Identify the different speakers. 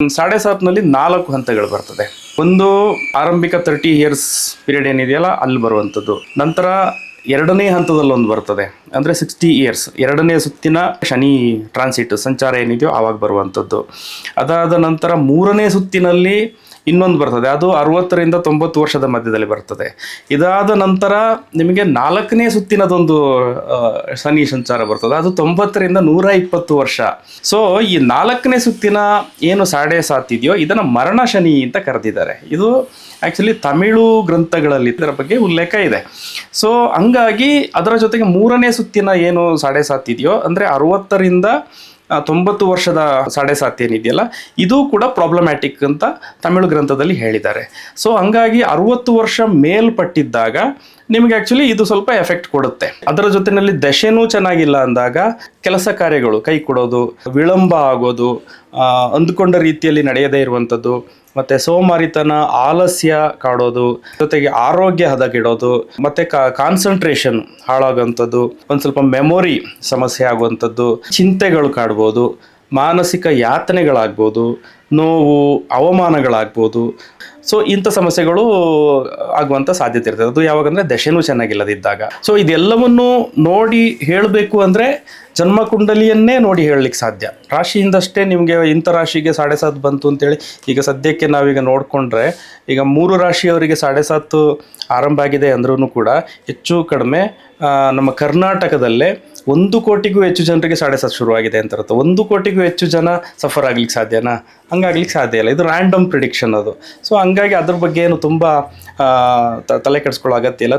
Speaker 1: 7.5ನಲ್ಲಿ 4 ಹಂತಗಳು ಬರ್ತದೆ. ಒಂದು ಆರಂಭಿಕ 30 ಇಯರ್ಸ್ ಪೀರಿಯಡ್ ಏನಿದೆಯಲ್ಲ ಅಲ್ಲಿ ಬರುವಂಥದ್ದು. ನಂತರ ಎರಡನೇ ಹಂತದಲ್ಲಿ ಒಂದು ಬರ್ತದೆ, ಅಂದರೆ 60 ಇಯರ್ಸ್, ಎರಡನೇ ಸುತ್ತಿನ ಶನಿ ಟ್ರಾನ್ಸಿಟ್ ಸಂಚಾರ ಏನಿದೆಯೋ ಆವಾಗ ಬರುವಂಥದ್ದು. ಅದಾದ ನಂತರ ಮೂರನೇ ಸುತ್ತಿನಲ್ಲಿ ಇನ್ನೊಂದು ಬರ್ತದೆ, ಅದು 60ರಿಂದ 90 ವರ್ಷದ ಮಧ್ಯದಲ್ಲಿ ಬರ್ತದೆ. ಇದಾದ ನಂತರ ನಿಮಗೆ 4ನೇ ಸುತ್ತಿನದೊಂದು ಶನಿ ಸಂಚಾರ ಬರ್ತದೆ, ಅದು 90ರಿಂದ 120 ವರ್ಷ. ಸೊ ಈ 4ನೇ ಸುತ್ತಿನ ಏನು 7.5 ಇದೆಯೋ ಇದನ್ನು ಮರಣ ಶನಿ ಅಂತ ಕರೆದಿದ್ದಾರೆ. ಇದು ಆ್ಯಕ್ಚುಲಿ ತಮಿಳು ಗ್ರಂಥಗಳಲ್ಲಿ ಇದರ ಬಗ್ಗೆ ಉಲ್ಲೇಖ ಇದೆ. ಸೊ ಹಂಗಾಗಿ ಅದರ ಜೊತೆಗೆ 3ನೇ ಸುತ್ತಿನ ಏನು 7.5 ಇದೆಯೋ ಅಂದರೆ 60ರಿಂದ 90 ವರ್ಷದ 7.5 ಏನಿದೆಯಲ್ಲ ಇದು ಕೂಡ ಪ್ರಾಬ್ಲಮ್ಯಾಟಿಕ್ ಅಂತ ತಮಿಳು ಗ್ರಂಥದಲ್ಲಿ ಹೇಳಿದ್ದಾರೆ. ಸೊ ಹಂಗಾಗಿ 60 ವರ್ಷ ಮೇಲ್ಪಟ್ಟಿದ್ದಾಗ ನಿಮಗೆ ಆ್ಯಕ್ಚುಲಿ ಇದು ಸ್ವಲ್ಪ ಎಫೆಕ್ಟ್ ಕೊಡುತ್ತೆ. ಅದರ ಜೊತೆಯಲ್ಲಿ ದಶೆನೂ ಚೆನ್ನಾಗಿಲ್ಲ ಅಂದಾಗ ಕೆಲಸ ಕಾರ್ಯಗಳು ಕೈ ಕೊಡೋದು, ವಿಳಂಬ ಆಗೋದು, ಅಂದುಕೊಂಡ ರೀತಿಯಲ್ಲಿ ನಡೆಯದೇ ಇರುವಂಥದ್ದು, ಮತ್ತು ಸೋಮಾರಿತನ, ಆಲಸ್ಯ ಕಾಡೋದು, ಜೊತೆಗೆ ಆರೋಗ್ಯ ಹದಗೆಡೋದು, ಮತ್ತು ಕಾನ್ಸಂಟ್ರೇಷನ್ ಹಾಳಾಗುವಂಥದ್ದು, ಒಂದು ಸ್ವಲ್ಪ ಮೆಮೊರಿ ಸಮಸ್ಯೆ ಆಗುವಂಥದ್ದು, ಚಿಂತೆಗಳು ಕಾಡ್ಬೋದು, ಮಾನಸಿಕ ಯಾತನೆಗಳಾಗ್ಬೋದು, ನೋವು, ಅವಮಾನಗಳಾಗ್ಬೋದು. ಸೊ ಇಂಥ ಸಮಸ್ಯೆಗಳು ಆಗುವಂಥ ಸಾಧ್ಯತೆ ಇರ್ತದೆ. ಅದು ಯಾವಾಗಂದರೆ ದಶೆನೂ ಚೆನ್ನಾಗಿಲ್ಲದಿದ್ದಾಗ. ಸೊ ಇದೆಲ್ಲವನ್ನು ನೋಡಿ ಹೇಳಬೇಕು ಅಂದರೆ ಜನ್ಮಕುಂಡಲಿಯನ್ನೇ ನೋಡಿ ಹೇಳಲಿಕ್ಕೆ ಸಾಧ್ಯ. ರಾಶಿಯಿಂದಷ್ಟೇ ನಿಮಗೆ ಇಂಥ ರಾಶಿಗೆ 7.5 ಬಂತು ಅಂತೇಳಿ ಈಗ ಸದ್ಯಕ್ಕೆ ನಾವೀಗ ನೋಡಿಕೊಂಡ್ರೆ ಈಗ 3 ರಾಶಿಯವರಿಗೆ 7.5 ಆರಂಭ ಆಗಿದೆ ಅಂದ್ರೂ ಕೂಡ ಹೆಚ್ಚು ಕಡಿಮೆ ನಮ್ಮ ಕರ್ನಾಟಕದಲ್ಲೇ 1 ಕೋಟಿಗೂ ಹೆಚ್ಚು ಜನರಿಗೆ 7.5 ಶುರುವಾಗಿದೆ ಅಂತ ಇರುತ್ತೆ. 1 ಕೋಟಿಗೂ ಹೆಚ್ಚು ಜನ ಸಫರ್ ಆಗ್ಲಿಕ್ಕೆ ಸಾಧ್ಯನಾ? ಹಂಗಾಗ್ಲಿಕ್ಕೆ ಸಾಧ್ಯ ಇಲ್ಲ. ಇದು ರ್ಯಾಂಡಮ್ ಪ್ರಿಡಿಕ್ಷನ್ ಅದು. ಸೊ ಹಂಗಾಗಿ ಅದ್ರ ಬಗ್ಗೆ ಏನು ತುಂಬ ತಲೆ ಕೆಡಿಸ್ಕೊಳ್ಳೋ ಅಗತ್ಯ ಇಲ್ಲ.